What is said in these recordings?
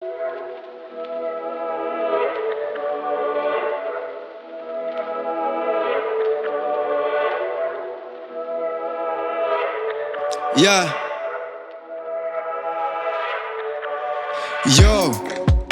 Yeah. Yo.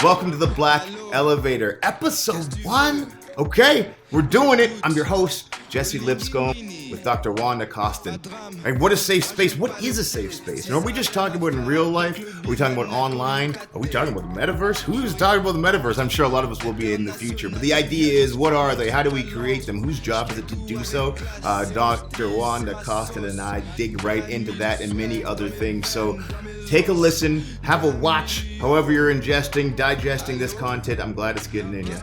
Welcome to the Black Elevator, episode 1. Okay, we're doing it. I'm your host, Jesse Lipscombe, with Dr. Wanda Costen. Hey, what is safe space? What is a safe space? And are we just talking about in real life? Are we talking about online? Are we talking about the metaverse? Who's talking about the metaverse? I'm sure a lot of us will be in the future. But the idea is, what are they? How do we create them? Whose job is it to do so? Dr. Wanda Costen and I dig right into that and many other things. So take a listen, have a watch, however you're digesting this content. I'm glad it's getting in you.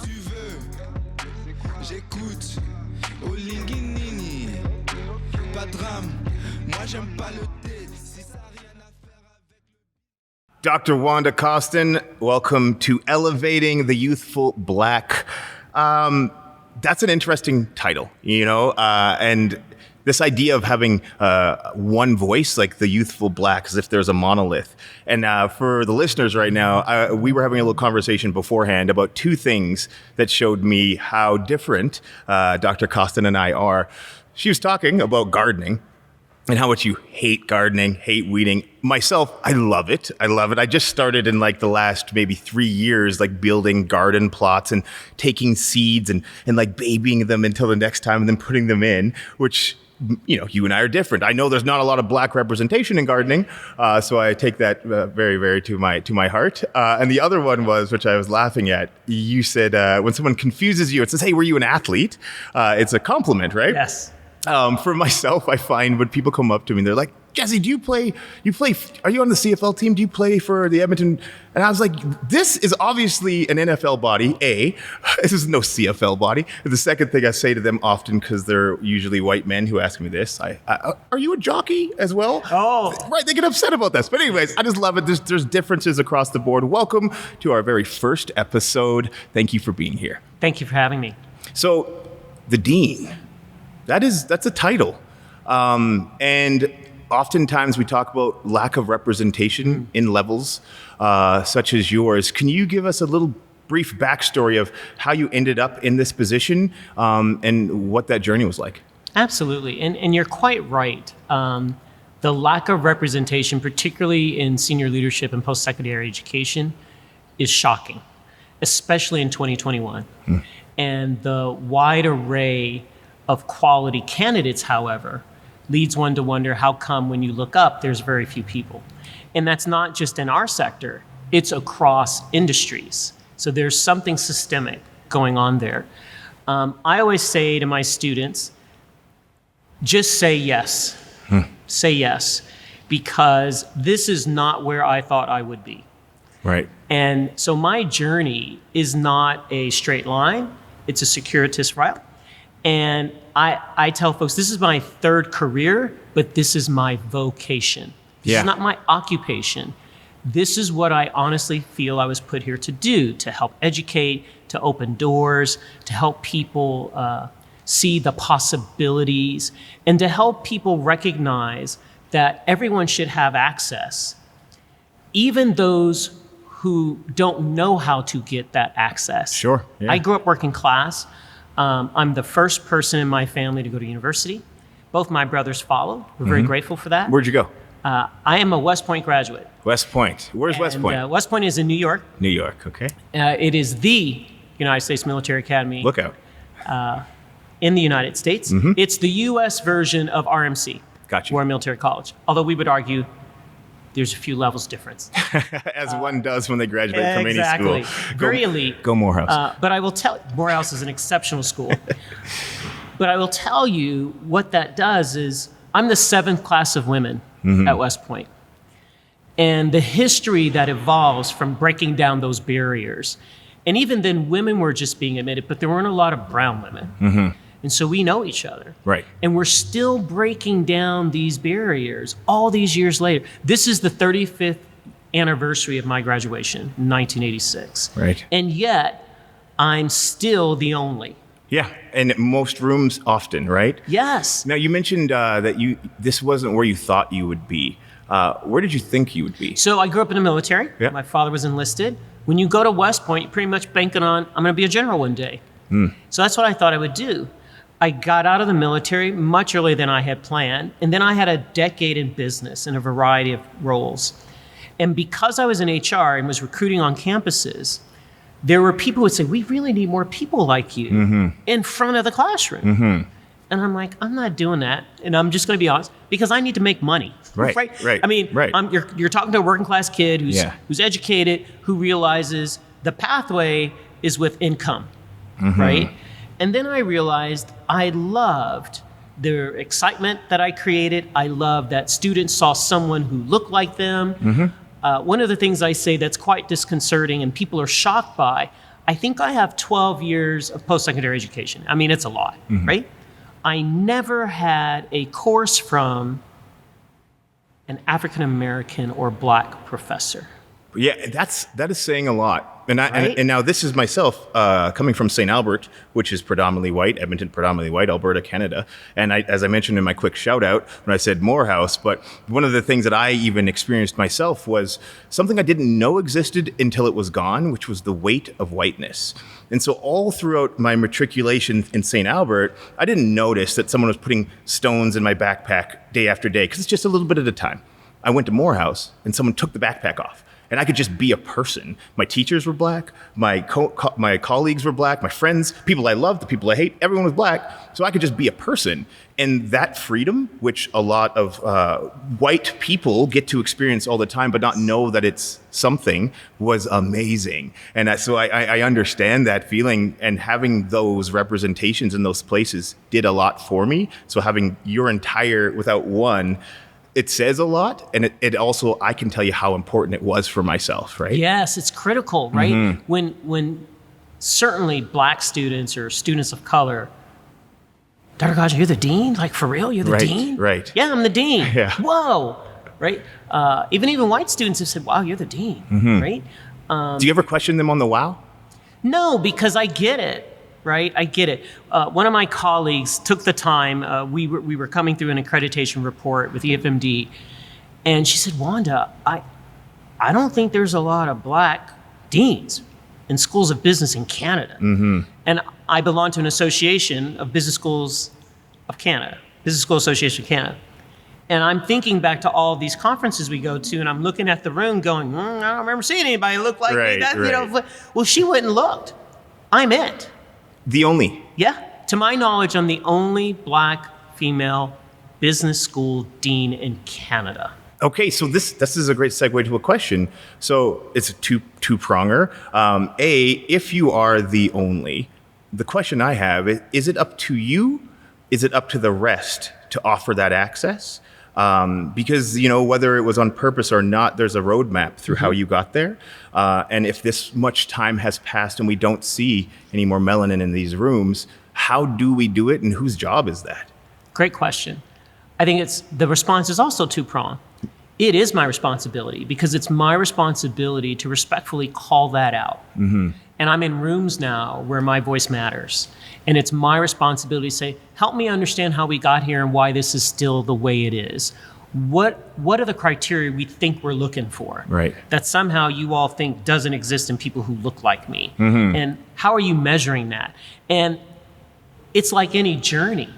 Dr. Wanda Costen, welcome to Elevating the Youthful Black. That's an interesting title, and this idea of having one voice, like the youthful black, as if there's a monolith. And for the listeners right now, we were having a little conversation beforehand about two things that showed me how different Dr. Costen and I are. She was talking about gardening and how much you hate gardening, hate weeding. Myself, I love it. I just started in like the last maybe 3 years, like building garden plots and taking seeds and like babying them until the next time and then putting them in, which, you and I are different. I know there's not a lot of black representation in gardening, so I take that very, very to my heart. And the other one was, which I was laughing at, you said when someone confuses you, it says, "Hey, were you an athlete?" It's a compliment, right? Yes. For myself, I find when people come up to me, they're like, "Jesse, are you on the CFL team? Do you play for the Edmonton?" And I was like, this is obviously an NFL body, A. This is no CFL body. And the second thing I say to them often, because they're usually white men who ask me this, are you a jockey as well? Oh. Right, they get upset about this. But anyways, I just love it. There's differences across the board. Welcome to our very first episode. Thank you for being here. Thank you for having me. So, the Dean. That's a title. And oftentimes we talk about lack of representation in levels such as yours. Can you give us a little brief backstory of how you ended up in this position and what that journey was like? Absolutely. And you're quite right. The lack of representation, particularly in senior leadership and post-secondary education, is shocking, especially in 2021. And the wide array of quality candidates, however, leads one to wonder how come when you look up, there's very few people. And that's not just in our sector, it's across industries. So there's something systemic going on there. I always say to my students, just say yes. Say yes, because this is not where I thought I would be. Right. And so my journey is not a straight line, it's a circuitous route. And I tell folks, this is my third career, but this is my vocation. This is not my occupation. This is what I honestly feel I was put here to do, to help educate, to open doors, to help people see the possibilities, and to help people recognize that everyone should have access, even those who don't know how to get that access. Sure. Yeah. I grew up working class. I'm the first person in my family to go to university. Both my brothers followed. We're very grateful for that. Where'd you go? I am a West Point graduate. West Point. Where's West Point? West Point is in New York. New York, okay. It is the United States Military Academy. Look out. In the United States. It's the U.S. version of RMC. Gotcha. War Military College. Although we would argue there's a few levels difference. As one does when they graduate from any school. Very elite. Go Morehouse. But I will tell Morehouse is an exceptional school. But I will tell you what that does is I'm the 7th class of women at West Point. And the history that evolves from breaking down those barriers. And even then, women were just being admitted, but there weren't a lot of brown women. And so we know each other. Right. And we're still breaking down these barriers all these years later. This is the 35th anniversary of my graduation in 1986. Right. And yet, I'm still the only. Yeah, and most rooms often, right? Yes. Now, you mentioned that this wasn't where you thought you would be. Where did you think you would be? So I grew up in the military. Yeah. My father was enlisted. When you go to West Point, you're pretty much banking on, I'm going to be a general one day. So that's what I thought I would do. I got out of the military much earlier than I had planned. And then I had a decade in business in a variety of roles. And because I was in HR and was recruiting on campuses, there were people who would say, we really need more people like you in front of the classroom. And I'm like, I'm not doing that. And I'm just going to be honest, because I need to make money. Right. I mean, you're talking to a working class kid who's educated, who realizes the pathway is with income, right? And then I realized I loved the excitement that I created. I loved that students saw someone who looked like them. One of the things I say that's quite disconcerting and people are shocked by, I think I have 12 years of post-secondary education. I mean, it's a lot, right? I never had a course from an African-American or Black professor. Yeah, that is saying a lot. And Right? and now this is myself coming from St. Albert, which is predominantly white, Edmonton predominantly white, Alberta, Canada. And as I mentioned in my quick shout out when I said Morehouse, but one of the things that I even experienced myself was something I didn't know existed until it was gone, which was the weight of whiteness. And so all throughout my matriculation in St. Albert, I didn't notice that someone was putting stones in my backpack day after day, because it's just a little bit at a time. I went to Morehouse and someone took the backpack off. And I could just be a person. My teachers were Black, my colleagues were Black, my friends, people I love, the people I hate, everyone was Black. So I could just be a person. And that freedom, which a lot of white people get to experience all the time, but not know that it's something, was amazing. And so I understand that feeling, and having those representations in those places did a lot for me. So having your entire, without one, it says a lot, and it also, I can tell you how important it was for myself, right? Yes, it's critical, right? When certainly Black students or students of color, Dr. Gajah, you're the dean? Like, for real, you're the dean? Right. Yeah, I'm the dean. Yeah. Whoa, right? Even white students have said, wow, you're the dean, right? Do you ever question them on the wow? No, because I get it. Right, I get it. One of my colleagues took the time. We were coming through an accreditation report with EFMD, and she said, "Wanda, I don't think there's a lot of Black deans in schools of business in Canada." And I belong to an association of business schools of Canada, Business School Association of Canada. And I'm thinking back to all of these conferences we go to, and I'm looking at the room, going, I don't remember seeing anybody look like me. That, you know, well, she went and looked. I'm it. The only. Yeah. To my knowledge, I'm the only Black female business school dean in Canada. Okay, so this is a great segue to a question. So it's a two-pronger. If you are the only, the question I have is it up to you? Is it up to the rest to offer that access? Because, you know, whether it was on purpose or not, there's a roadmap through how you got there. And if this much time has passed and we don't see any more melanin in these rooms, how do we do it, and whose job is that? Great question. I think the response is also two-pronged. It is my responsibility, because it's my responsibility to respectfully call that out. And I'm in rooms now where my voice matters. And it's my responsibility to say, help me understand how we got here and why this is still the way it is. What are the criteria we think we're looking for? Right. That somehow you all think doesn't exist in people who look like me. And how are you measuring that? And it's like any journey.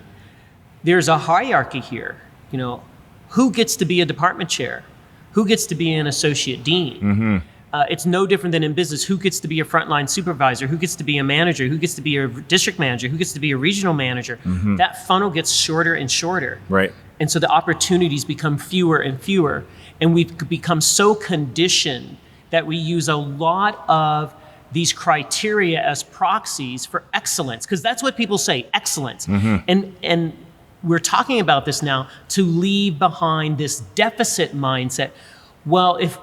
There's a hierarchy here. You know, who gets to be a department chair? Who gets to be an associate dean? It's no different than in business. Who gets to be a frontline supervisor? Who gets to be a manager? Who gets to be a district manager? Who gets to be a regional manager? That funnel gets shorter and shorter. Right. And so the opportunities become fewer and fewer. And we've become so conditioned that we use a lot of these criteria as proxies for excellence, because that's what people say, excellence. And we're talking about this now to leave behind this deficit mindset. Well, if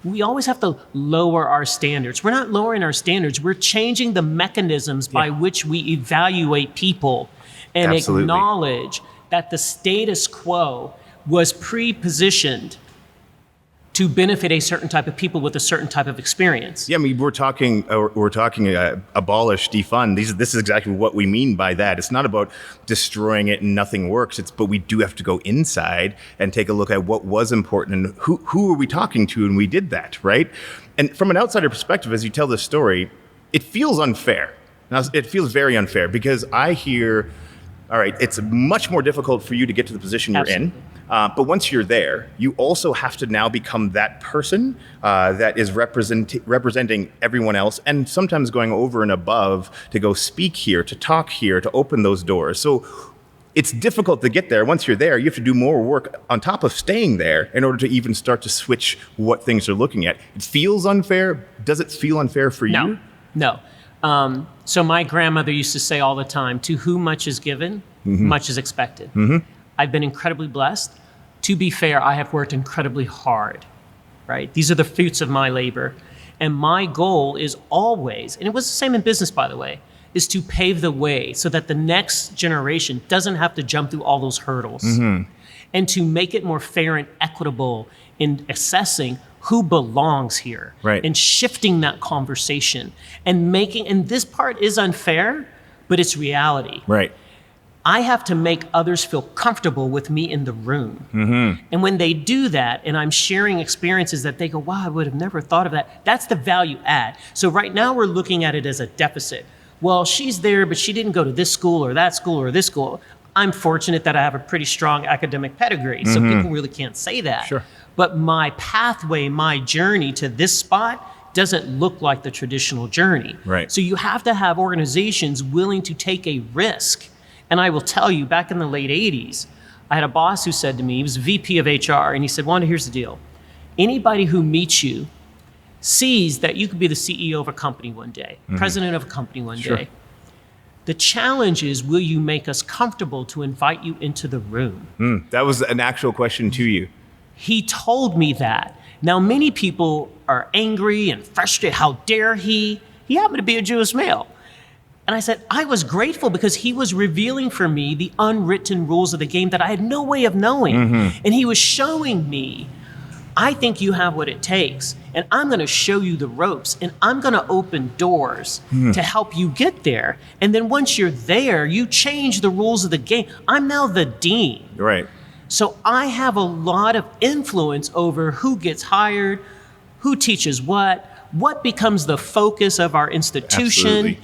we always have to lower our standards. We're not lowering our standards. We're changing the mechanisms by which we evaluate people and acknowledge that the status quo was pre-positioned to benefit a certain type of people with a certain type of experience. Yeah, I mean, we're talking abolish, defund. This is exactly what we mean by that. It's not about destroying it and nothing works. But we do have to go inside and take a look at what was important and who are we talking to, and we did that, right? And from an outsider perspective, as you tell this story, it feels unfair. Now, it feels very unfair because I hear, all right, it's much more difficult for you to get to the position you're in. But once you're there, you also have to now become that person that is representing everyone else, and sometimes going over and above to go speak here, to talk here, to open those doors. So it's difficult to get there. Once you're there, you have to do more work on top of staying there in order to even start to switch what things are looking at. It feels unfair. Does it feel unfair for you? No. So my grandmother used to say all the time, to whom much is given, much is expected. I've been incredibly blessed. To be fair, I have worked incredibly hard, right? These are the fruits of my labor. And my goal is always, and it was the same in business, by the way, is to pave the way so that the next generation doesn't have to jump through all those hurdles. And to make it more fair and equitable in assessing who belongs here. Right. And shifting that conversation and this part is unfair, but it's reality. Right. I have to make others feel comfortable with me in the room. And when they do that, and I'm sharing experiences that they go, wow, I would have never thought of that. That's the value add. So right now we're looking at it as a deficit. Well, she's there, but she didn't go to this school or that school or this school. I'm fortunate that I have a pretty strong academic pedigree, so people really can't say that. Sure. But my pathway, my journey to this spot doesn't look like the traditional journey. Right. So you have to have organizations willing to take a risk. And I will tell you, back in the late 80s, I had a boss who said to me, he was VP of HR, and he said, Wanda, here's the deal. Anybody who meets you sees that you could be the CEO of a company one day, president of a company one day. The challenge is, will you make us comfortable to invite you into the room? That was an actual question to you. He told me that. Now, many people are angry and frustrated. How dare he? He happened to be a Jewish male. And I said, I was grateful because he was revealing for me the unwritten rules of the game that I had no way of knowing. And he was showing me, I think you have what it takes, and I'm going to show you the ropes, and I'm going to open doors to help you get there. And then once you're there, you change the rules of the game. I'm now the dean. Right. So I have a lot of influence over who gets hired, who teaches what becomes the focus of our institution. Absolutely.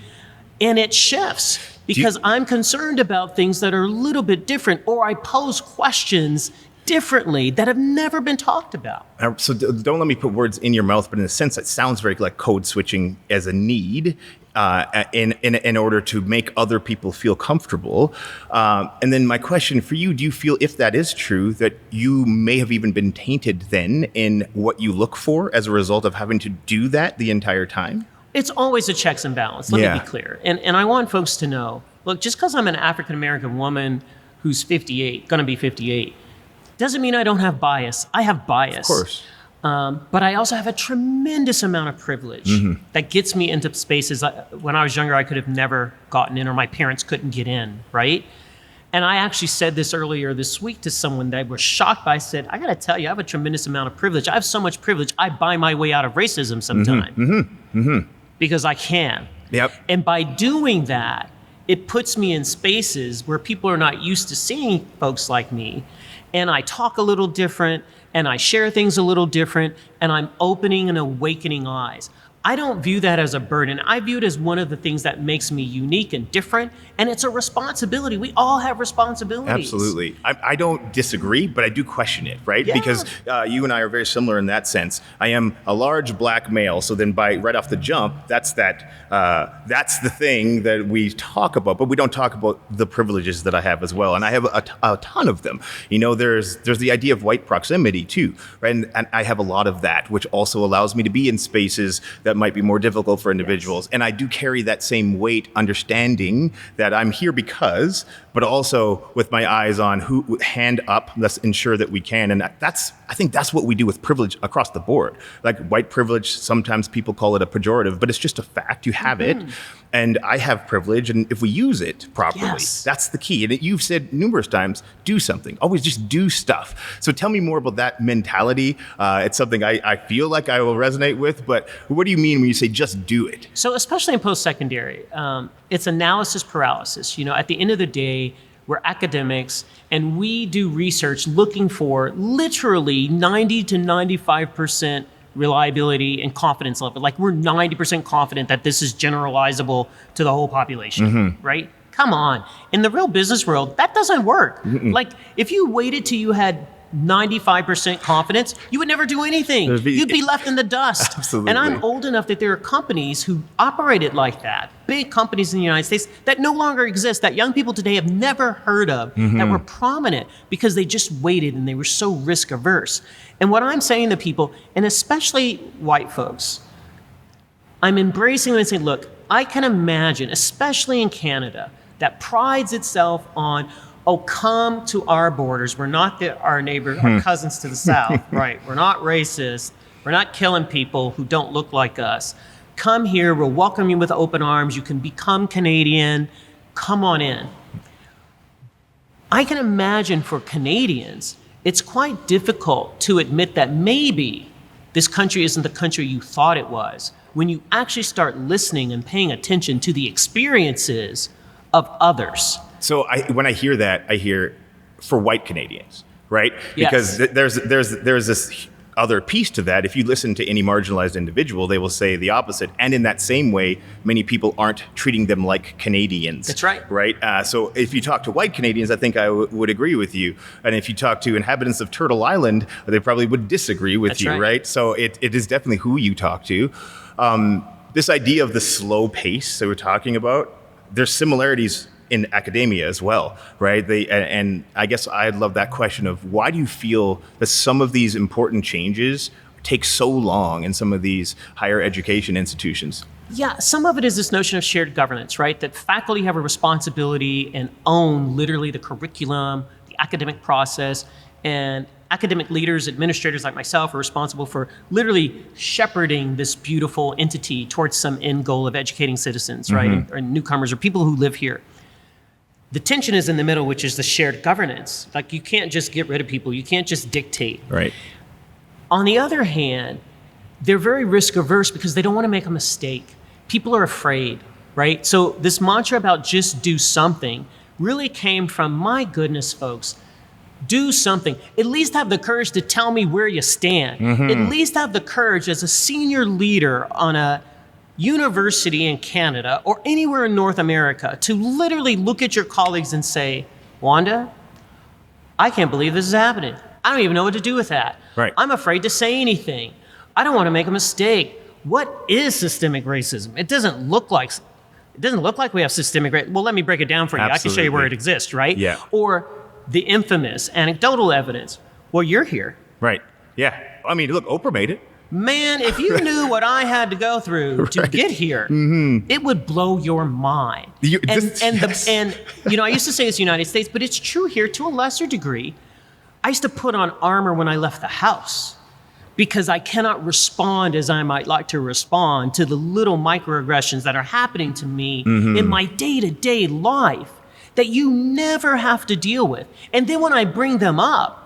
And it shifts because I'm concerned about things that are a little bit different, or I pose questions differently that have never been talked about. So don't let me put words in your mouth, but in a sense, it sounds very like code switching as a need in order to make other people feel comfortable. And then my question for you, do you feel, if that is true, that you may have even been tainted then in what you look for as a result of having to do that the entire time? It's always a checks and balance, let me be clear. And I want folks to know, look, just because I'm an African-American woman who's 58, gonna be 58, doesn't mean I don't have bias. I have bias. Of course. But I also have a tremendous amount of privilege that gets me into spaces when I was younger I could have never gotten in, or my parents couldn't get in, right? And I actually said this earlier this week to someone that I was shocked by. I said, I gotta tell you, I have a tremendous amount of privilege. I have so much privilege, I buy my way out of racism sometimes. Because I can. Yep. And by doing that, it puts me in spaces where people are not used to seeing folks like me. And I talk a little different, and I share things a little different, and I'm opening and awakening eyes. I don't view that as a burden. I view it as one of the things that makes me unique and different, and it's a responsibility. We all have responsibilities. Absolutely. I don't disagree, but I do question it, right? Yeah. Because you and I are very similar in that sense. I am a large black male, so then right off the jump, that's the thing that we talk about, but we don't talk about the privileges that I have as well, and I have a ton of them. You know, there's the idea of white proximity too, right? And I have a lot of that, which also allows me to be in spaces that might be more difficult for individuals. And I do carry that same weight, understanding that I'm here because, but also with my eyes on who, hand up, let's ensure that we can. And I think that's what we do with privilege across the board. Like white privilege, sometimes people call it a pejorative, but it's just a fact. You have it. And I have privilege, and if we use it properly, that's the key. And you've said numerous times, do something. Always just do stuff. So tell me more about that mentality. It's something I feel like I will resonate with, but what do you mean when you say just do it? So especially in post-secondary, it's analysis paralysis. You know, at the end of the day, we're academics, and we do research looking for literally 90 to 95% reliability, and confidence level. Like we're 90% confident that this is generalizable to the whole population, right? Come on. In the real business world, that doesn't work. Like if you waited till you had 95% confidence, you would never do anything. You'd be left in the dust. Absolutely. And I'm old enough that there are companies who operate it like that, big companies in the United States that no longer exist, that young people today have never heard of, that were prominent because they just waited and they were so risk averse. And what I'm saying to people, and especially white folks, I'm embracing them and saying, look, I can imagine, especially in Canada, that prides itself on, oh, come to our borders. We're not our neighbor, our cousins to the south, right? We're not racist. We're not killing people who don't look like us. Come here. We'll welcome you with open arms. You can become Canadian. Come on in. I can imagine for Canadians, it's quite difficult to admit that maybe this country isn't the country you thought it was when you actually start listening and paying attention to the experiences of others. So when I hear that, I hear for white Canadians, right? Yes. Because there's this other piece to that. If you listen to any marginalized individual, they will say the opposite. And in that same way, many people aren't treating them like Canadians. That's right. Right? So if you talk to white Canadians, I think I would agree with you. And if you talk to inhabitants of Turtle Island, they probably would disagree with you, right? So it is definitely who you talk to. This idea of the slow pace that we're talking about, there's similarities in academia as well, right? And I guess I'd love that question of why do you feel that some of these important changes take so long in some of these higher education institutions? Yeah, some of it is this notion of shared governance, right? That faculty have a responsibility and own literally the curriculum, the academic process, and academic leaders, administrators like myself are responsible for literally shepherding this beautiful entity towards some end goal of educating citizens, right? Or newcomers or people who live here. The tension is in the middle, which is the shared governance. Like you can't just get rid of people. You can't just dictate. Right. On the other hand, they're very risk averse because they don't want to make a mistake. People are afraid, right? So this mantra about just do something really came from, my goodness, folks, do something. At least have the courage to tell me where you stand. At least have the courage as a senior leader on a university in Canada or anywhere in North America to literally look at your colleagues and say, Wanda, I can't believe this is happening. I don't even know what to do with that. Right. I'm afraid to say anything. I don't want to make a mistake. What is systemic racism? It doesn't look like we have systemic racism. Well, let me break it down for you. Absolutely. I can show you where it exists, right? Yeah. Or the infamous anecdotal evidence. Well, you're here. Right. Yeah. I mean, look, Oprah made it. Man, if you knew what I had to go through to get here, it would blow your mind. And you know, I used to say it's the United States, but it's true here to a lesser degree. I used to put on armor when I left the house because I cannot respond as I might like to respond to the little microaggressions that are happening to me in my day-to-day life that you never have to deal with. And then when I bring them up,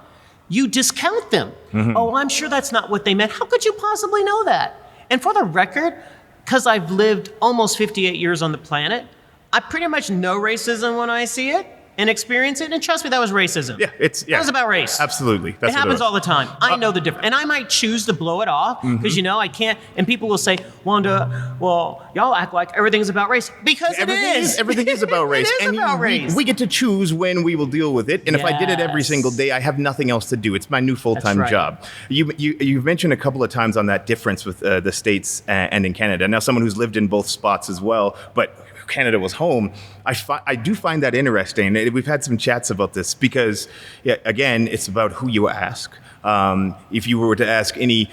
you discount them. Oh, I'm sure that's not what they meant. How could you possibly know that? And for the record, because I've lived almost 58 years on the planet, I pretty much know racism when I see it and experience it. And trust me, that was racism. Yeah, That was about race. Absolutely. That's it happens all the time. I know the difference. And I might choose to blow it off because, you know, I can't. And people will say, Wanda, well, y'all act like everything's about race. Because it is. Everything is about race. It is about race. We get to choose when we will deal with it. And if I did it every single day, I have nothing else to do. It's my new full-time job. You've mentioned a couple of times on that difference with the States and in Canada. Now, someone who's lived in both spots as well, but Canada was home. I do find that interesting. We've had some chats about this because, again, it's about who you ask. If you were to ask any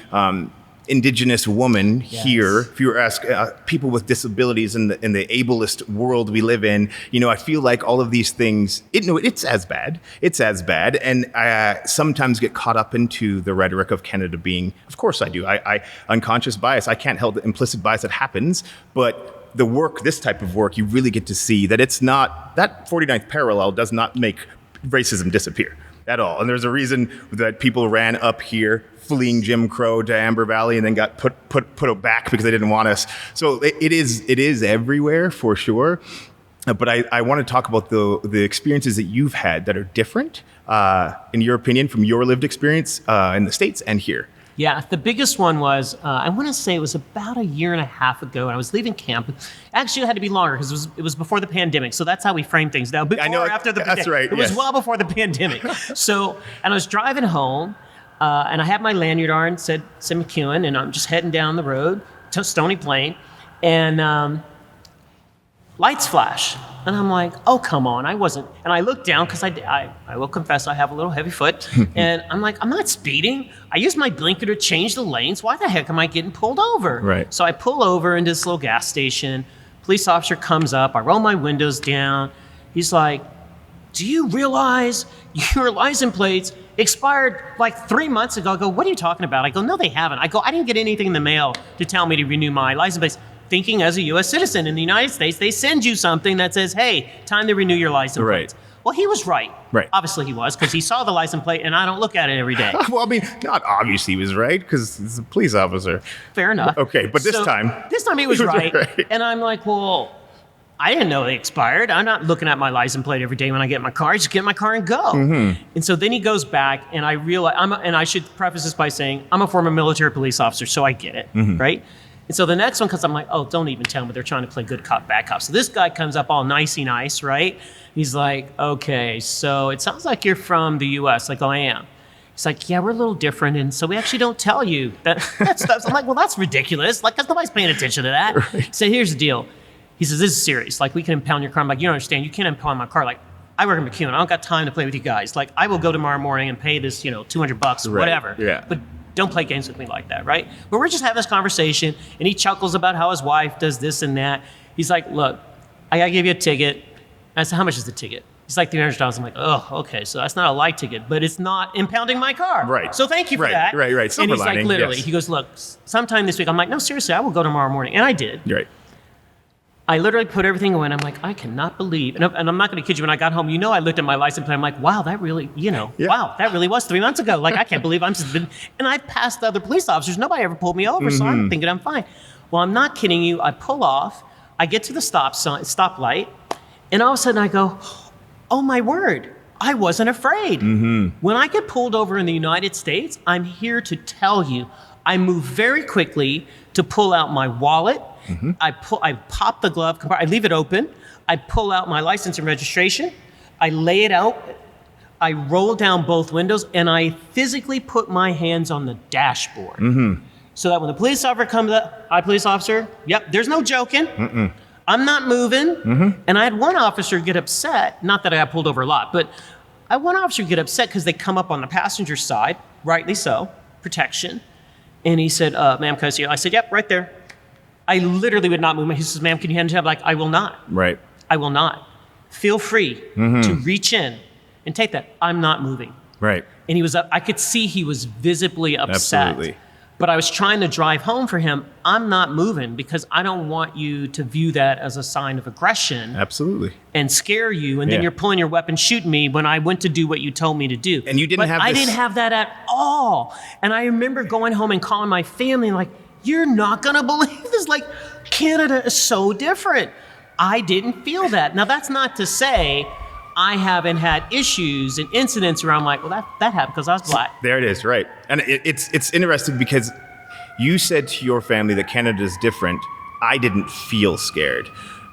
Indigenous woman here, if you were to ask people with disabilities in the ableist world we live in, you know, I feel like all of these things, it's as bad. It's as bad. And I sometimes get caught up into the rhetoric of Canada being, of course I do. I unconscious bias. I can't help the implicit bias that happens, but the work, this type of work, you really get to see that it's not, that 49th parallel does not make racism disappear at all. And there's a reason that people ran up here fleeing Jim Crow to Amber Valley and then got put back because they didn't want us. So it is everywhere for sure. But I want to talk about the experiences that you've had that are different, in your opinion, from your lived experience in the States and here. Yeah, the biggest one was, I want to say it was about a year and a half ago, and I was leaving camp. Actually, it had to be longer because it was before the pandemic, so that's how we frame things now. Before I know, or after the pandemic. that's right. It was well before the pandemic. So, and I was driving home, and I had my lanyard on, said McEwen, and I'm just heading down the road to Stony Plain, and lights flash. And I'm like, oh, come on, I wasn't. And I looked down because I will confess I have a little heavy foot. And I'm like, I'm not speeding. I used my blinker to change the lanes. Why the heck am I getting pulled over? Right. So I pull over into this little gas station. Police officer comes up. I roll my windows down. He's like, do you realize your license plates expired like 3 months ago? I go, what are you talking about? I go, no, they haven't. I go, I didn't get anything in the mail to tell me to renew my license plates. Thinking as a U.S. citizen in the United States, they send you something that says, hey, time to renew your license plates. Well, he was right. Right. Obviously he was, because he saw the license plate, and I don't look at it every day. Well, I mean, not obviously he was right, because he's a police officer. Fair enough. Okay, but this time he was right. right. And I'm like, well, I didn't know they expired. I'm not looking at my license plate every day when I get in my car. I just get in my car and go. Mm-hmm. And so then he goes back, and I realize, and I should preface this by saying, I'm a former military police officer, so I get it, right? And so the next one, because I'm like, oh, don't even tell me they're trying to play good cop, bad cop. So this guy comes up all nicey nice, right? He's like, okay, so it sounds like you're from the U.S. Like, oh, I am. He's like, yeah, we're a little different, and so we actually don't tell you that stuff. I'm like, well, that's ridiculous. Like, because nobody's paying attention to that. Right. So here's the deal. He says, this is serious. Like, we can impound your car. I'm like, you don't understand. You can't impound my car. Like, I work in McEwen. I don't got time to play with you guys. Like, I will go tomorrow morning and pay this, $200 or whatever. Yeah. But don't play games with me like that, right? But we're just having this conversation, and he chuckles about how his wife does this and that. He's like, look, I gotta give you a ticket. I said, how much is the ticket? He's like, $300. I'm like, oh, okay, so that's not a light ticket, but it's not impounding my car. Right. So thank you for that. Right. Silver and he's lining, like, literally, yes. He goes, look, sometime this week. I'm like, no, seriously, I will go tomorrow morning. And I did. Right. I literally put everything away, and I'm like, I cannot believe, and I'm not going to kid you, when I got home, I looked at my license plate, I'm like, wow, that really, wow, that really was 3 months ago. Like, I can't believe I'm just been, and I passed other police officers. Nobody ever pulled me over, so I'm thinking I'm fine. Well, I'm not kidding you. I pull off, I get to the stoplight, and all of a sudden I go, oh my word, I wasn't afraid. When I get pulled over in the United States, I'm here to tell you, I move very quickly to pull out my wallet. I pop the glove compartment, I leave it open. I pull out my license and registration. I lay it out. I roll down both windows, and I physically put my hands on the dashboard. So that when the police officer comes up, hi, police officer, yep, there's no joking. I'm not moving. And I had one officer get upset, not that I got pulled over a lot, but I had one officer get upset because they come up on the passenger side, rightly so, protection. And he said, ma'am, can I see you? I said, yep, right there. I literally would not move. He says, ma'am, can you hand it? I'm like, I will not. Right. I will not. Feel free to reach in and take that. I'm not moving. Right. And he was I could see he was visibly upset. Absolutely. But I was trying to drive home for him. I'm not moving because I don't want you to view that as a sign of aggression. Absolutely. And scare you. And then you're pulling your weapon, shooting me when I went to do what you told me to do. And you didn't have I didn't have that at all. And I remember going home and calling my family and like, you're not going to believe this. Like, Canada is so different. I didn't feel that. Now, that's not to say I haven't had issues and incidents where I'm like, well, that happened because I was black. There it is, right. And it's interesting because you said to your family that Canada is different. I didn't feel scared.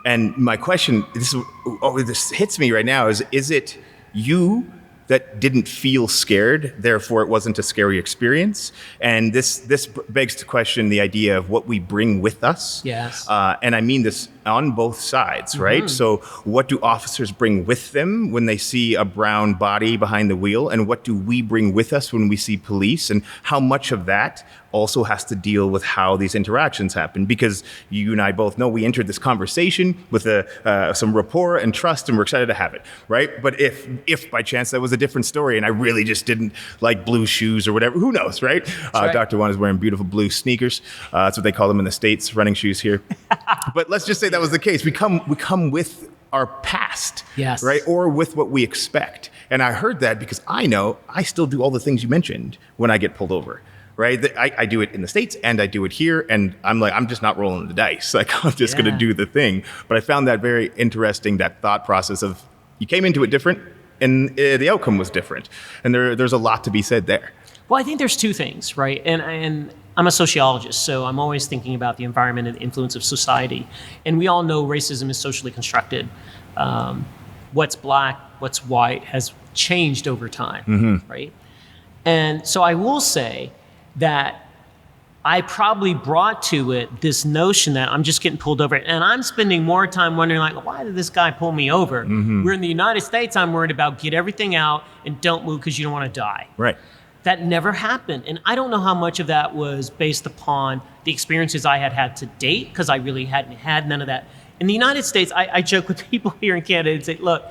And my question, this hits me right now, is it you that didn't feel scared, therefore it wasn't a scary experience? And this begs to question the idea of what we bring with us. Yes. And I mean this on both sides, right? So what do officers bring with them when they see a brown body behind the wheel? And what do we bring with us when we see police? And how much of that also has to deal with how these interactions happen? Because you and I both know we entered this conversation with some rapport and trust, and we're excited to have it, right? But if by chance that was a different story and I really just didn't like blue shoes or whatever, who knows, right? Right. Dr. Wanda's wearing beautiful blue sneakers. That's what they call them in the States, running shoes here. But let's just say that was the case. We come with our past, yes, right? Or with what we expect. And I heard that because I know I still do all the things you mentioned when I get pulled over, right? I do it in the States and I do it here. And I'm like, I'm just not rolling the dice. Like, I'm just going to do the thing. But I found that very interesting, that thought process of you came into it different and the outcome was different. And there's a lot to be said there. Well, I think there's two things, right? And I'm a sociologist, so I'm always thinking about the environment and the influence of society. And we all know racism is socially constructed. What's black, what's white has changed over time, right? And so I will say that I probably brought to it this notion that I'm just getting pulled over. And I'm spending more time wondering, like, why did this guy pull me over? We're in the United States, I'm worried about get everything out and don't move because you don't want to die. Right. That never happened. And I don't know how much of that was based upon the experiences I had to date, because I really hadn't had none of that. In the United States, I joke with people here in Canada and say, look,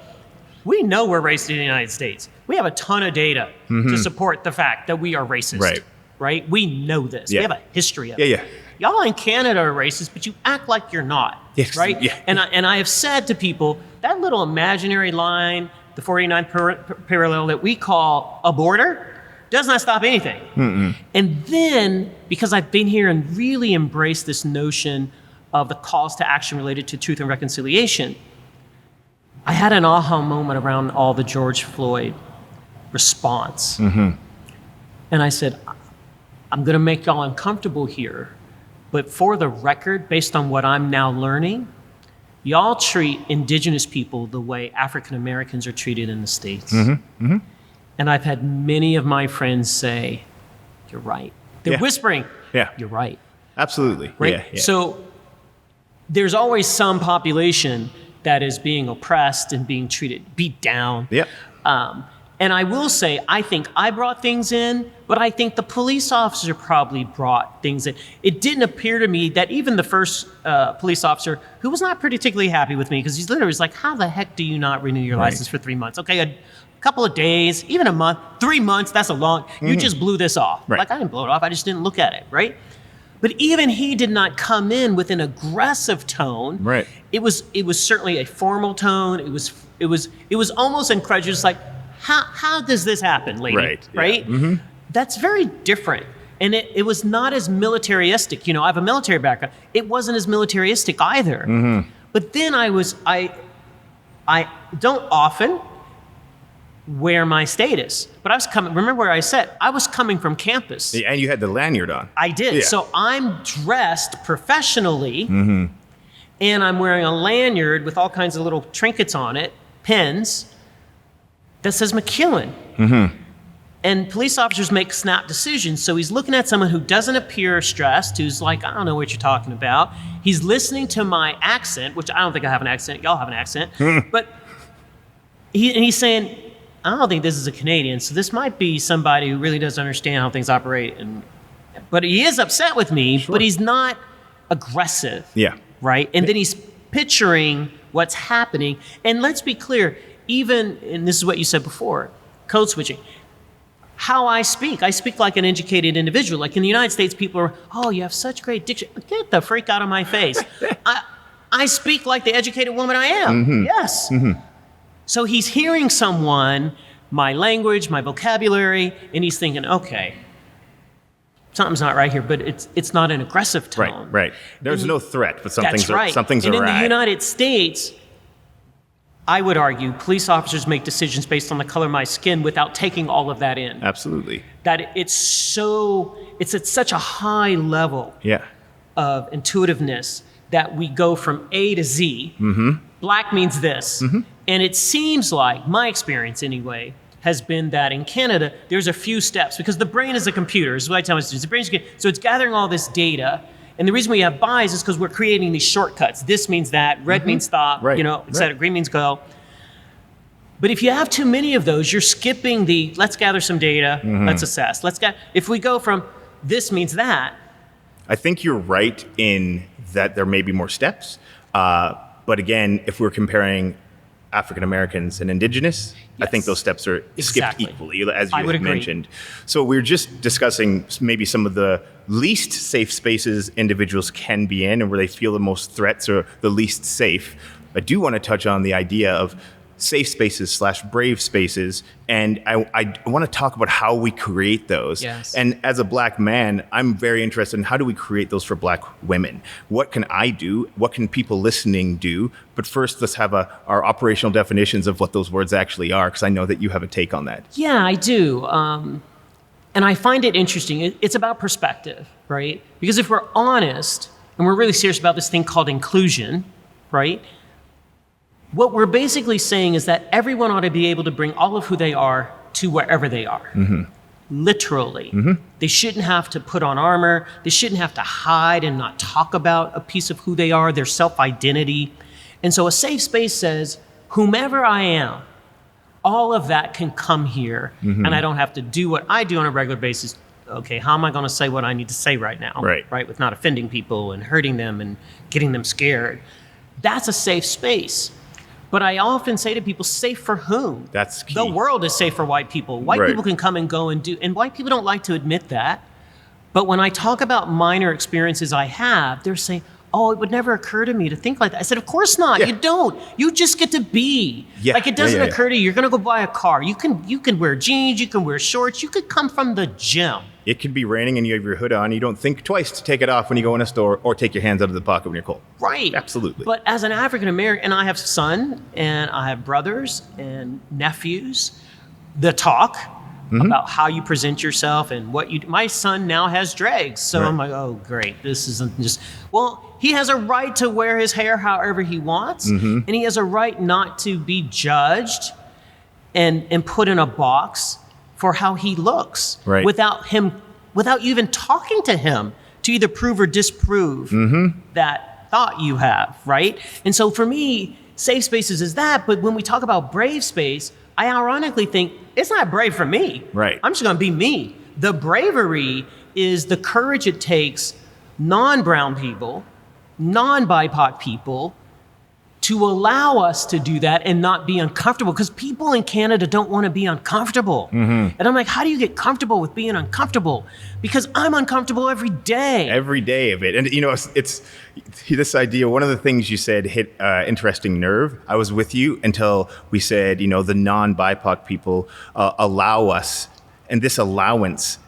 we know we're racist in the United States. We have a ton of data to support the fact that we are racist. Right? We know this. We have a history of it. Y'all in Canada are racist, but you act like you're not. Yes. Right? Yeah. And I have said to people, that little imaginary line, the 49th parallel that we call a border, does not stop anything. And then, because I've been here and really embraced this notion of the calls to action related to truth and reconciliation, I had an aha moment around all the George Floyd response. And I said, I'm going to make y'all uncomfortable here, but for the record, based on what I'm now learning, y'all treat indigenous people the way African Americans are treated in the States. And I've had many of my friends say, you're right. They're whispering, you're right. Absolutely. Right? Yeah. So there's always some population that is being oppressed and being treated, beat down. And I will say, I think I brought things in, but I think the police officer probably brought things in. It didn't appear to me that even the first police officer, who was not particularly happy with me, because he's literally like, how the heck do you not renew your license for 3 months? Okay, a couple of days, even a month, 3 months, that's a long, you just blew this off. Like, I didn't blow it off, I just didn't look at it, right? But even he did not come in with an aggressive tone. It was certainly a formal tone. It was almost incredulous, like, how does this happen, lady? Right? That's very different. And it was not as militaristic. You know, I have a military background. It wasn't as militaristic either. But then I don't often wear my status, but I was coming, remember where I said, I was coming from campus. And you had the lanyard on. I did. So I'm dressed professionally, and I'm wearing a lanyard with all kinds of little trinkets on it, pins, that says McEwen. And police officers make snap decisions. So he's looking at someone who doesn't appear stressed, who's like, I don't know what you're talking about. He's listening to my accent, which I don't think I have an accent. Y'all have an accent. But he's saying, I don't think this is a Canadian, so this might be somebody who really doesn't understand how things operate. But he is upset with me, but he's not aggressive. Right? And then he's picturing what's happening. And let's be clear, even, and this is what you said before, code switching, how I speak like an educated individual. Like in the United States, people are, oh, you have such great diction. Get the freak out of my face. I speak like the educated woman I am. Yes. So he's hearing someone, my language, my vocabulary, and he's thinking, okay, something's not right here, but it's not an aggressive tone. Right. There's no threat, but something's and in the United States, I would argue police officers make decisions based on the color of my skin without taking all of that in. Absolutely. That it's at such a high level of intuitiveness that we go from A to Z. Black means this. And it seems like, my experience anyway, has been that in Canada, there's a few steps, because the brain is a computer, is what I tell my students. The brain is so it's gathering all this data. And the reason we have buys is because we're creating these shortcuts. This means that, red means stop, et cetera, green means go. But if you have too many of those, you're skipping the, let's gather some data, let's assess. If we go from this means that. I think you're right in that there may be more steps. But again, if we're comparing African Americans and Indigenous, I think those steps are skipped equally, as you had mentioned. So we're just discussing maybe some of the least safe spaces individuals can be in and where they feel the most threats or the least safe. I do want to touch on the idea of safe spaces / brave spaces. And I want to talk about how we create those. And as a Black man, I'm very interested in how do we create those for Black women? What can I do? What can people listening do? But first, let's have our operational definitions of what those words actually are, because I know that you have a take on that. Yeah, I do. And I find it interesting. It's about perspective, right? Because if we're honest and we're really serious about this thing called inclusion, right? What we're basically saying is that everyone ought to be able to bring all of who they are to wherever they are. Literally. They shouldn't have to put on armor. They shouldn't have to hide and not talk about a piece of who they are, their self-identity. And so a safe space says, whomever I am, all of that can come here, and I don't have to do what I do on a regular basis. Okay, how am I going to say what I need to say right now? Right, with not offending people and hurting them and getting them scared. That's a safe space. But I often say to people, safe for whom? That's key. The world is safe for white people. White people can come and go and do, and white people don't like to admit that. But when I talk about minor experiences I have, they're saying, oh, it would never occur to me to think like that. I said, of course not. You don't. You just get to be. Like it doesn't occur to you. You're going to go buy a car. You can wear jeans. You can wear shorts. You could come from the gym. It could be raining and you have your hood on. You don't think twice to take it off when you go in a store or take your hands out of the pocket when you're cold. Right. Absolutely. But as an African American, and I have son and I have brothers and nephews, the talk about how you present yourself and what you do. My son now has dreads. So I'm like, oh, great. This isn't just, well, he has a right to wear his hair however he wants. And he has a right not to be judged and put in a box for how he looks without you even talking to him to either prove or disprove that thought you have, right? And so for me, safe spaces is that, but when we talk about brave space, I ironically think it's not brave for me. I'm just gonna be me. The bravery is the courage it takes non-brown people, non-BIPOC people, to allow us to do that and not be uncomfortable, because people in Canada don't want to be uncomfortable. And I'm like, how do you get comfortable with being uncomfortable? Because I'm uncomfortable every day. Every day of it. And it's this idea, one of the things you said hit interesting nerve. I was with you until we said, the non-BIPOC people allow us, and this allowance,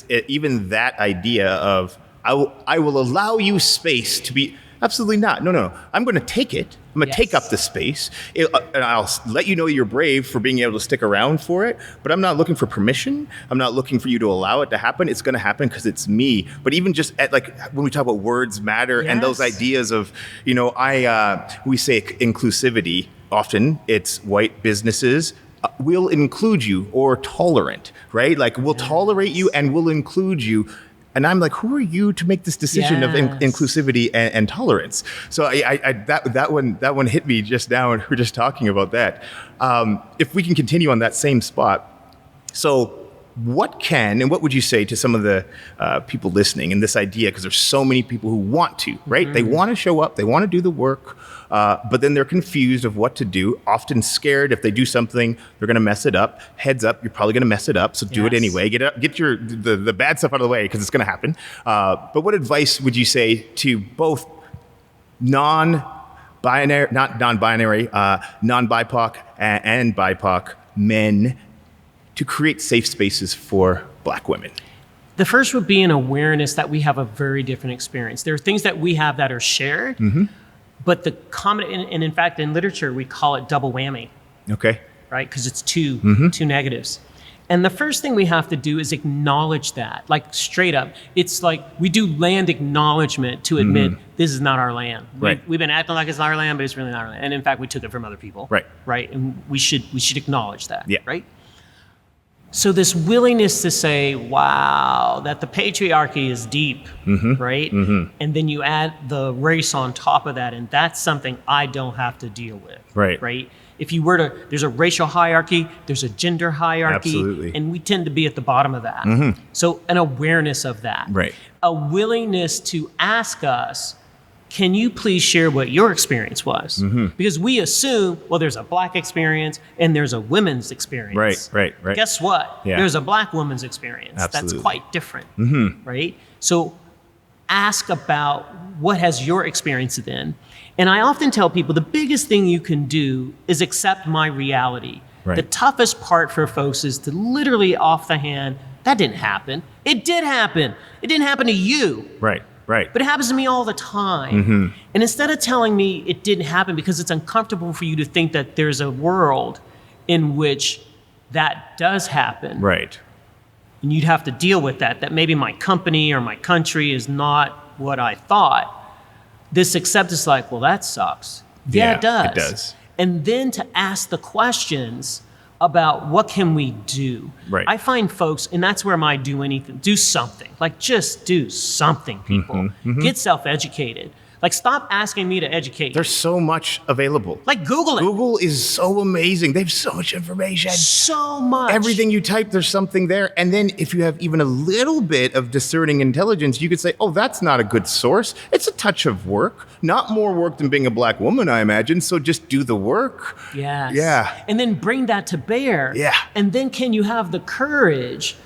even that idea of, I will allow you space to be. Absolutely not. No. I'm going to take it. I'm going to take up the space. And I'll let you know you're brave for being able to stick around for it. But I'm not looking for permission. I'm not looking for you to allow it to happen. It's going to happen because it's me. But even just when we talk about words matter and those ideas of, we say inclusivity. Often it's white businesses. We'll include you, or tolerant, right? Like we'll tolerate you and we'll include you. And I'm like, who are you to make this decision of inclusivity and tolerance? So that one hit me just now, and we're just talking about that. If we can continue on that same spot, so what would you say to some of the people listening in this idea? Because there's so many people who want to, right? They want to show up, they want to do the work, but then they're confused of what to do, often scared if they do something, they're going to mess it up. Heads up, you're probably going to mess it up, so do it anyway. Get the bad stuff out of the way, because it's going to happen. But what advice would you say to both non-BIPOC and BIPOC men to create safe spaces for Black women? The first would be an awareness that we have a very different experience. There are things that we have that are shared, but the common, and in fact, in literature, we call it double whammy. Okay. Right? Because it's two negatives. And the first thing we have to do is acknowledge that, like straight up. It's like we do land acknowledgement to admit this is not our land. We've been acting like it's our land, but it's really not our land. And in fact, we took it from other people. Right. And we should acknowledge that. Right. So this willingness to say, wow, that the patriarchy is deep, right? And then you add the race on top of that, and that's something I don't have to deal with, right? If you were to, there's a racial hierarchy, there's a gender hierarchy, and we tend to be at the bottom of that. So an awareness of that, a willingness to ask us, can you please share what your experience was? Because we assume, well, there's a Black experience and there's a women's experience. Right. Guess what? There's a Black woman's experience. That's quite different, right? So ask about what has your experience been. And I often tell people the biggest thing you can do is accept my reality. The toughest part for folks is to literally off the hand, that didn't happen. It did happen. It didn't happen to you. But it happens to me all the time. And instead of telling me it didn't happen because it's uncomfortable for you to think that there's a world in which that does happen. and you'd have to deal with that maybe my company or my country is not what I thought. This acceptance like, well, that sucks. Yeah, it does. It does. And then to ask the questions about what can we do. Right. I find folks, and that's where my do something. Like, just do something, people. Get self-educated. Like, stop asking me to educate you. There's so much available. Like, Google it. Google is so amazing. They have so much information. So much. Everything you type, there's something there. And then if you have even a little bit of discerning intelligence, you could say, oh, that's not a good source. It's a touch of work. Not more work than being a black woman, I imagine. So just do the work. Yes. Yeah. And then bring that to bear. Yeah. And then can you have the courage,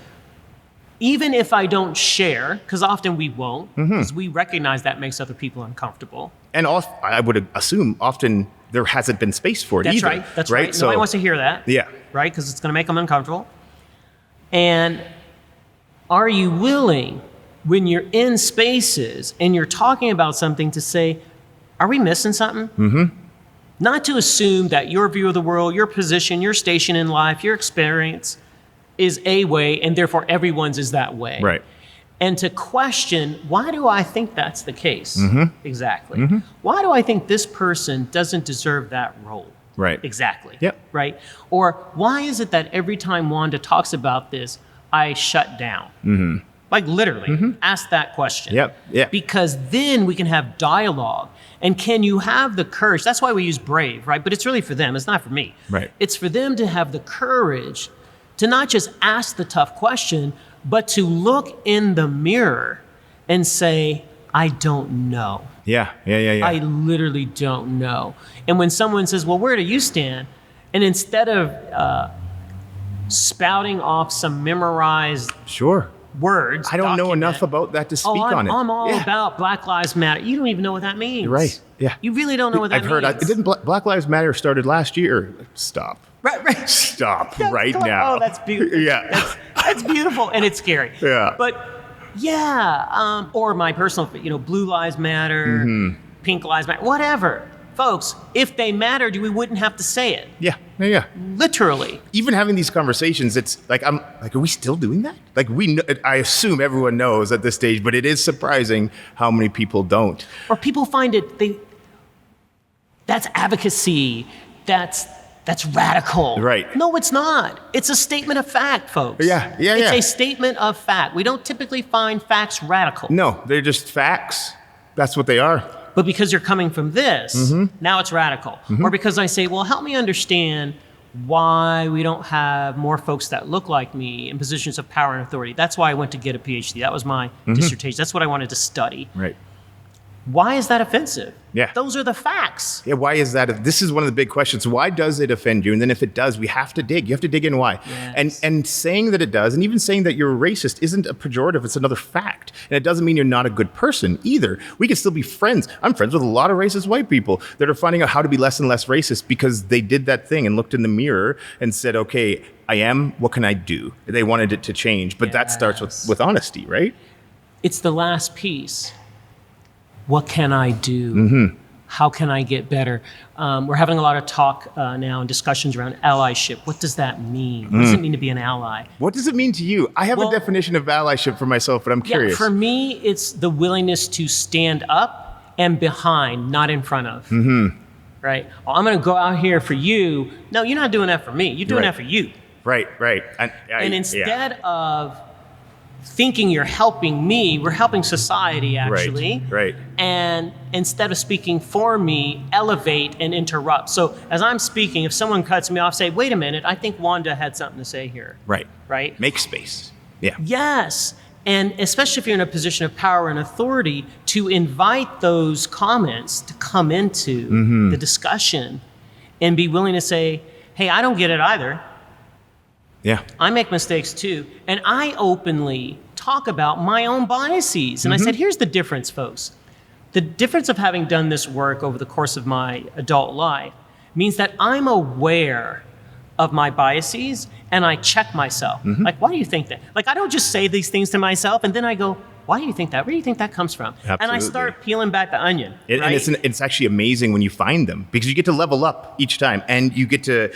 even if I don't share, because often we won't, because we recognize that makes other people uncomfortable. And I would assume often there hasn't been space for it That's either. right. That's right. So, Nobody wants to hear that. Yeah. Right? Because it's going to make them uncomfortable. And are you willing, when you're in spaces and you're talking about something, to say, are we missing something? Not to assume that your view of the world, your position, your station in life, your experience is a way, and therefore everyone's is that way. Right. And to question, why do I think that's the case? Exactly. Why do I think this person doesn't deserve that role? Right. Exactly. Yep. Right? Or why is it that every time Wanda talks about this, I shut down? Like, literally, ask that question. Yep. Yeah. Because then we can have dialogue. And can you have the courage? That's why we use brave, right? But it's really for them. It's not for me. Right. It's for them to have the courage to not just ask the tough question, but to look in the mirror and say, I don't know. Yeah. I literally don't know. And when someone says, well, where do you stand? And instead of spouting off some memorized Sure. words, I don't know document, enough about that to speak on it. I'm all about Black Lives Matter. You don't even know what that means. Right. Yeah. You really don't know what that I've heard. means. Didn't Black Lives Matter started last year? Stop. Right. Stop Yeah, right come on. now. Oh, that's beautiful. Yeah. That's beautiful, and it's scary. Yeah. But yeah, or my personal, Blue Lives Matter, Pink Lives Matter, whatever. Folks, if they mattered, we wouldn't have to say it. Yeah. Literally. Even having these conversations, it's like, are we still doing that? Like, I assume everyone knows at this stage, but it is surprising how many people don't. Or people find that's advocacy. That's radical. Right. No, it's not. It's a statement of fact, folks. Yeah. It's a statement of fact. We don't typically find facts radical. No, they're just facts. That's what they are. But because you're coming from this, now it's radical. Or because I say, well, help me understand why we don't have more folks that look like me in positions of power and authority. That's why I went to get a PhD. That was my dissertation. That's what I wanted to study. Right. Why is that offensive? Yeah. Those are the facts. Yeah, why is that? This is one of the big questions. Why does it offend you? And then if it does, we have to dig. You have to dig in why. Yes. And saying that it does, and even saying that you're a racist isn't a pejorative, it's another fact. And it doesn't mean you're not a good person either. We can still be friends. I'm friends with a lot of racist white people that are finding out how to be less and less racist because they did that thing and looked in the mirror and said, okay, I am, what can I do? They wanted it to change. But that starts with honesty, right? It's the last piece. What can I do? How can I get better? We're having a lot of talk now and discussions around allyship. What does that mean? What does it mean to be an ally? What does it mean to you? I have a definition of allyship for myself, but I'm curious. Yeah, for me, it's the willingness to stand up and behind, not in front of. Right? Oh, I'm going to go out here for you. No, you're not doing that for me. You're doing that for you. Right. And instead of thinking you're helping me, we're helping society, actually. Right. And instead of speaking for me, elevate and interrupt. So as I'm speaking, if someone cuts me off, say, wait a minute, I think Wanda had something to say here. Right? Make space. Yeah. Yes. And especially if you're in a position of power and authority, to invite those comments to come into the discussion and be willing to say, hey, I don't get it either. Yeah. I make mistakes too. And I openly talk about my own biases. And I said, here's the difference, folks. The difference of having done this work over the course of my adult life means that I'm aware of my biases and I check myself. Like, why do you think that? Like, I don't just say these things to myself and then I go, why do you think that? Where do you think that comes from? Absolutely. And I start peeling back the onion. And it's actually amazing when you find them because you get to level up each time and you get to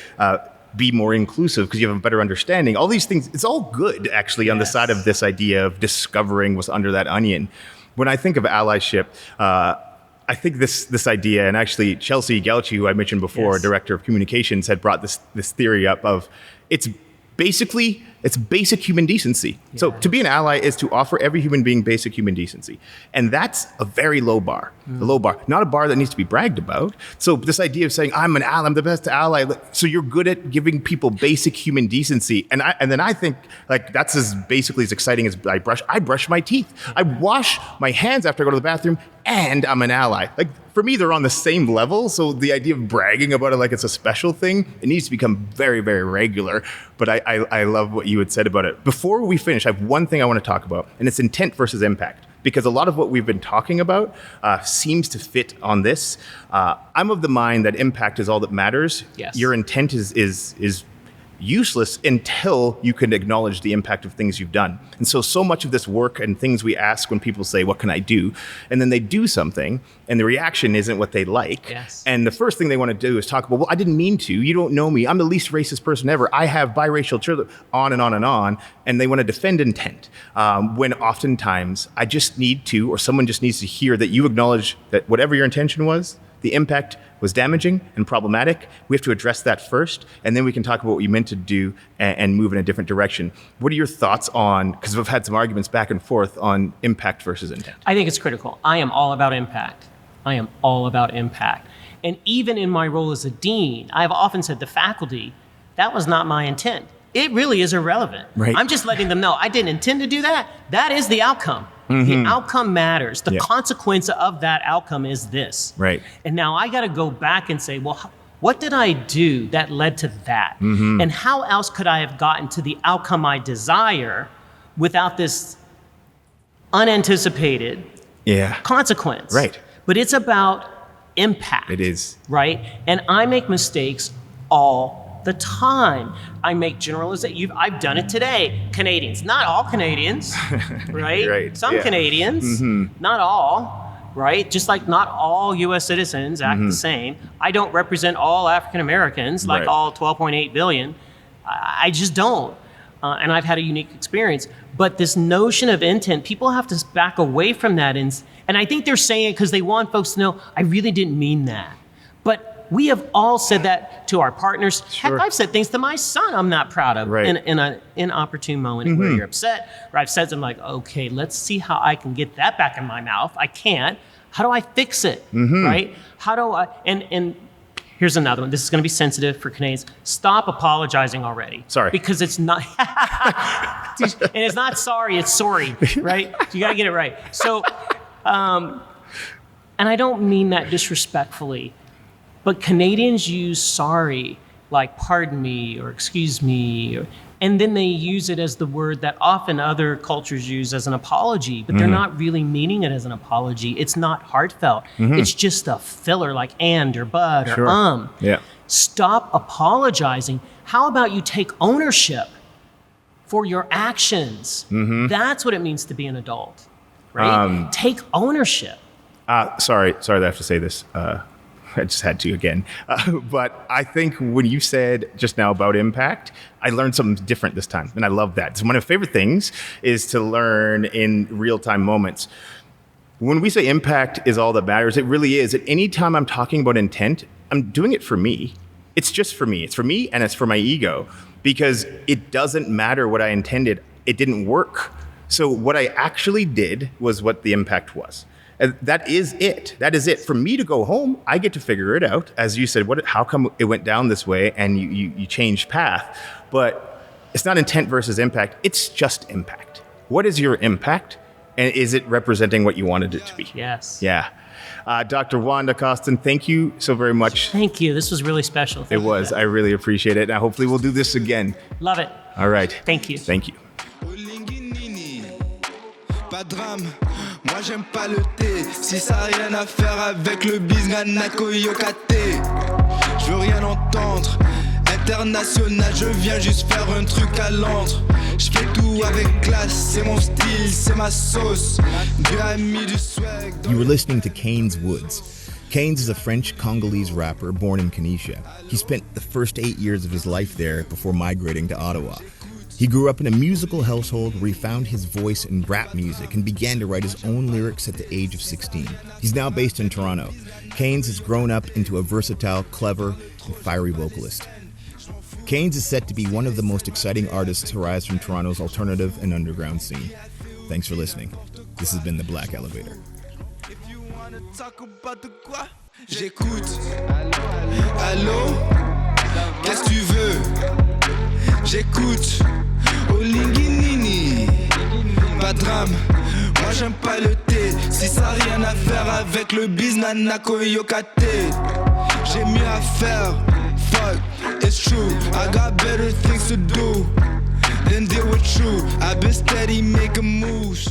be more inclusive because you have a better understanding. All these things, it's all good actually on the side of this idea of discovering what's under that onion. When I think of allyship, I think this idea, and actually Chelsea Gelchi, who I mentioned before, director of communications, had brought this theory up of it's basic human decency. Yeah. So to be an ally is to offer every human being basic human decency. And that's a very low bar, a low bar, not a bar that needs to be bragged about. So this idea of saying, I'm an ally, I'm the best ally. So you're good at giving people basic human decency. And then I think like that's as basically as exciting as I brush my teeth. I wash my hands after I go to the bathroom and I'm an ally. Like for me, they're on the same level. So the idea of bragging about it like it's a special thing, it needs to become very, very regular. But I love what you had said about it. Before we finish, I have one thing I want to talk about, and it's intent versus impact. Because a lot of what we've been talking about seems to fit on this. I'm of the mind that impact is all that matters. Yes. Your intent is useless until you can acknowledge the impact of things you've done. And so much of this work and things we ask when people say, what can I do? And then they do something and the reaction isn't what they like. Yes. And the first thing they want to do is talk about, well, I didn't mean to. You don't know me. I'm the least racist person ever. I have biracial children, on and on and on. And they want to defend intent. When oftentimes I just need to, or someone just needs to hear that you acknowledge that whatever your intention was, the impact was damaging and problematic. We have to address that first, and then we can talk about what you meant to do and move in a different direction. What are your thoughts on, because we've had some arguments back and forth on impact versus intent? I think it's critical. I am all about impact. I am all about impact. And even in my role as a dean, I've often said to faculty, that was not my intent. It really is irrelevant. Right. I'm just letting them know I didn't intend to do that. That is the outcome. The outcome matters. The consequence of that outcome is this. Right. And now I got to go back and say, well, what did I do that led to that? And how else could I have gotten to the outcome I desire without this unanticipated consequence? Right. But it's about impact. It is. Right? And I make mistakes all the time. I make generalizations. I've done it today. Canadians, not all Canadians, right? Right. Some Canadians, not all, right? Just like not all U.S. citizens act the same. I don't represent all African Americans, like all 12.8 billion. I just don't. And I've had a unique experience. But this notion of intent, people have to back away from that. And I think they're saying it because they want folks to know, I really didn't mean that. But we have all said that to our partners. Sure. Heck, I've said things to my son I'm not proud of in an inopportune moment where you're upset, or I've said something like, okay, let's see how I can get that back in my mouth. I can't. How do I fix it, right? How do I, and here's another one. This is going to be sensitive for Canadians. Stop apologizing already. Sorry. Because it's not, and it's not sorry, it's sorry, right? You got to get it right. So, and I don't mean that disrespectfully, but Canadians use sorry, like pardon me or excuse me, and then they use it as the word that often other cultures use as an apology, but they're not really meaning it as an apology. It's not heartfelt. It's just a filler like and or but or Yeah. Stop apologizing. How about you take ownership for your actions? That's what it means to be an adult, right? Take ownership. Sorry that I have to say this. I just had to again. But I think when you said just now about impact, I learned something different this time. And I love that. So one of my favorite things is to learn in real-time moments. When we say impact is all that matters, it really is. At any time I'm talking about intent, I'm doing it for me. It's just for me. It's for me and it's for my ego. Because it doesn't matter what I intended. It didn't work. So what I actually did was what the impact was. And that is it. That is it. For me to go home, I get to figure it out. As you said, how come it went down this way and you changed path? But it's not intent versus impact. It's just impact. What is your impact? And is it representing what you wanted it to be? Yes. Yeah. Dr. Wanda Costen, thank you so very much. Thank you. This was really special. It was. I really appreciate it. And hopefully we'll do this again. Love it. All right. Thank you. Thank you. Pas de drame, moi j'aime pas le thé. Si ça a rien à faire avec le bisganako yokate, je veux rien entendre. International, je viens juste faire un truc à l'antre. Je fais tout avec classe, c'est mon style, c'est ma sauce. Dieu a mis du swag. You were listening to Kane's Woods. Keynes is a French-Congolese rapper born in Kenesha. He spent the first 8 years of his life there before migrating to Ottawa. He grew up in a musical household where he found his voice in rap music and began to write his own lyrics at the age of 16. He's now based in Toronto. Keynes has grown up into a versatile, clever, and fiery vocalist. Keynes is set to be one of the most exciting artists to rise from Toronto's alternative and underground scene. Thanks for listening. This has been The Black Elevator. J'écoute. Allô? Qu'est-ce que tu veux? J'écoute. Oh linguinini. Pas de drame. Moi j'aime pas le thé. Si ça a rien à faire avec le business nanako yokate. J'ai mieux à faire. Fuck, it's true. I got better things to do than deal with you. I've been steady making moves.